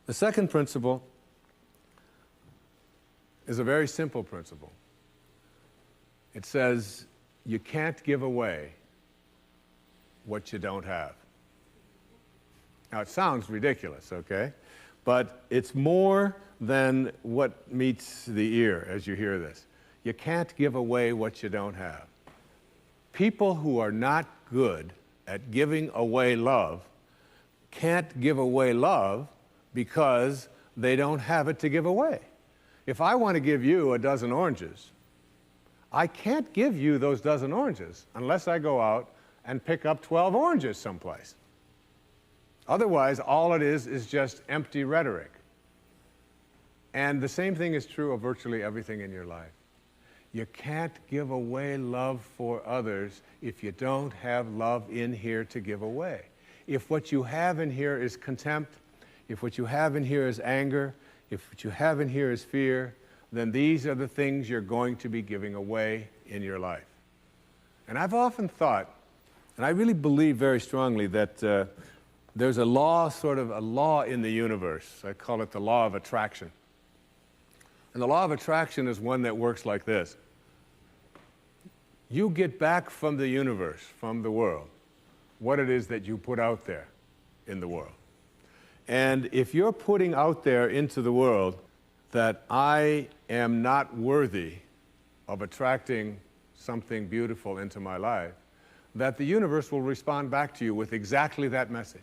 The second principle is a very simple principle. It says, you can't give away what you don't have. Now, it sounds ridiculous, okay? But it's more than what meets the ear as you hear this. You can't give away what you don't have. People who are not good at giving away love can't give away love because they don't have it to give away. If I want to give you a dozen oranges, I can't give you those dozen oranges unless I go out and pick up 12 oranges someplace. Otherwise, all it is just empty rhetoric. And the same thing is true of virtually everything in your life. You can't give away love for others if you don't have love in here to give away. If what you have in here is contempt, if what you have in here is anger, if what you have in here is fear, then these are the things you're going to be giving away in your life. And I've often thought, and I really believe very strongly that there's a law, sort of a law in the universe. I call it the law of attraction. And the law of attraction is one that works like this. You get back from the universe, from the world, what it is that you put out there in the world. And if you're putting out there into the world that I am not worthy of attracting something beautiful into my life, that the universe will respond back to you with exactly that message.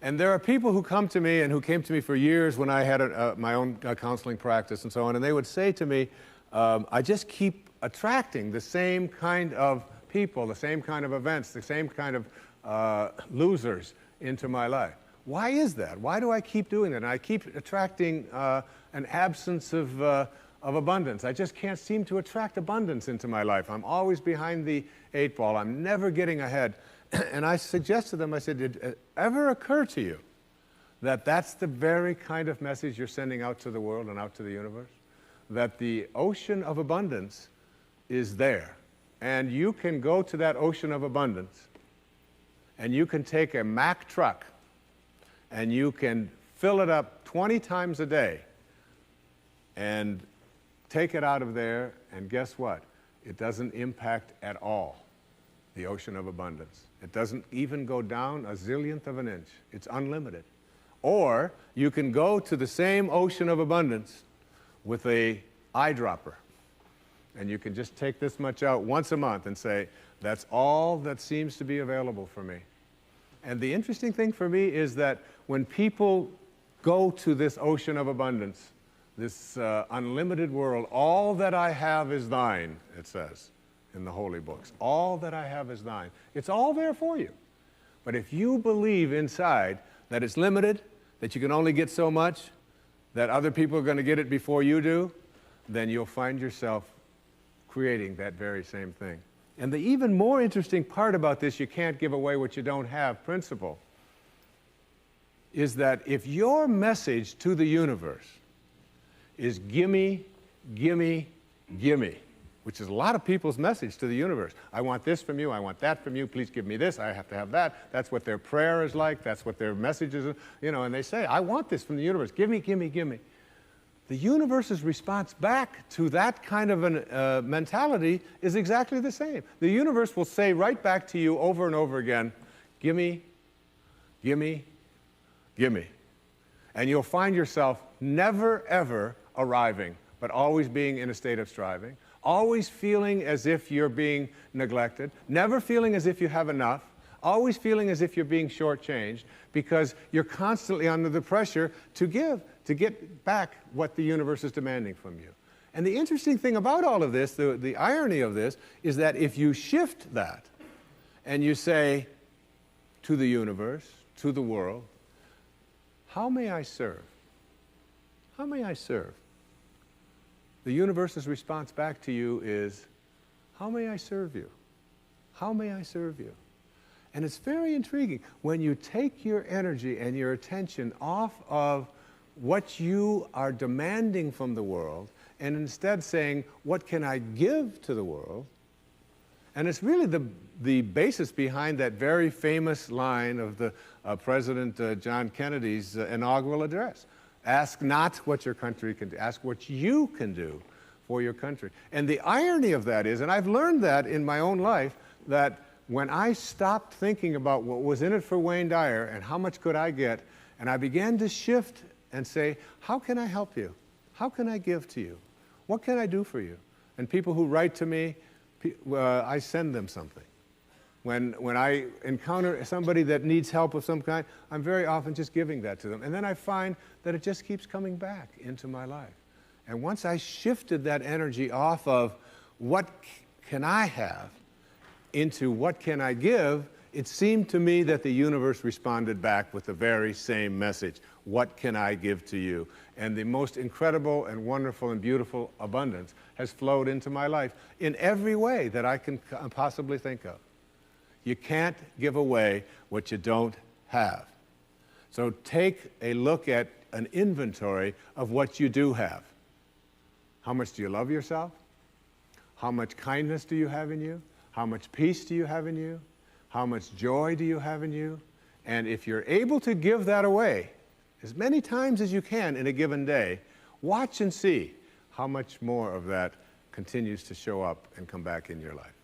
And there are people who come to me and who came to me for years when I had my own counseling practice and so on, and they would say to me, I just keep attracting the same kind of people, the same kind of events, the same kind of losers into my life. Why is that? Why do I keep doing that? And I keep attracting an absence of abundance. I just can't seem to attract abundance into my life. I'm always behind the eight ball. I'm never getting ahead. And I suggested to them, I said, did it ever occur to you that that's the very kind of message you're sending out to the world and out to the universe? That the ocean of abundance is there. And you can go to that ocean of abundance, and you can take a Mack truck, and you can fill it up 20 times a day, and take it out of there, and guess what? It doesn't impact at all the ocean of abundance. It doesn't even go down a zillionth of an inch. It's unlimited. Or you can go to the same ocean of abundance with a eyedropper, and you can just take this much out once a month and say, that's all that seems to be available for me. And the interesting thing for me is that when people go to this ocean of abundance, this unlimited world, all that I have is thine, it says in the holy books. All that I have is thine. It's all there for you. But if you believe inside that it's limited, that you can only get so much, that other people are going to get it before you do, then you'll find yourself creating that very same thing. And the even more interesting part about this, you can't give away what you don't have principle, is that if your message to the universe is gimme, gimme, gimme, which is a lot of people's message to the universe. I want this from you, I want that from you, please give me this, I have to have that. That's what their prayer is like, that's what their message is, you know, and they say, I want this from the universe, gimme, gimme, gimme. The universe's response back to that kind of a mentality is exactly the same. The universe will say right back to you over and over again, gimme, gimme, gimme. And you'll find yourself never ever arriving, but always being in a state of striving, always feeling as if you're being neglected, never feeling as if you have enough, always feeling as if you're being shortchanged, because you're constantly under the pressure to give, to get back what the universe is demanding from you. And the interesting thing about all of this, the irony of this, is that if you shift that and you say to the universe, to the world, how may I serve? How may I serve? The universe's response back to you is, how may I serve you? How may I serve you? And it's very intriguing. When you take your energy and your attention off of what you are demanding from the world, and instead saying, what can I give to the world? And it's really the basis behind that very famous line of the President John Kennedy's inaugural address. Ask not what your country can do, ask what you can do for your country. And the irony of that is, and I've learned that in my own life, that when I stopped thinking about what was in it for Wayne Dyer and how much could I get, and I began to shift and say, how can I help you? How can I give to you? What can I do for you? And people who write to me, I send them something. When I encounter somebody that needs help of some kind, I'm very often just giving that to them. And then I find that it just keeps coming back into my life. And once I shifted that energy off of what can I have into what can I give, it seemed to me that the universe responded back with the very same message. What can I give to you? And the most incredible and wonderful and beautiful abundance has flowed into my life in every way that I can possibly think of. You can't give away what you don't have. So take a look at an inventory of what you do have. How much do you love yourself? How much kindness do you have in you? How much peace do you have in you? How much joy do you have in you? And if you're able to give that away as many times as you can in a given day, watch and see how much more of that continues to show up and come back in your life.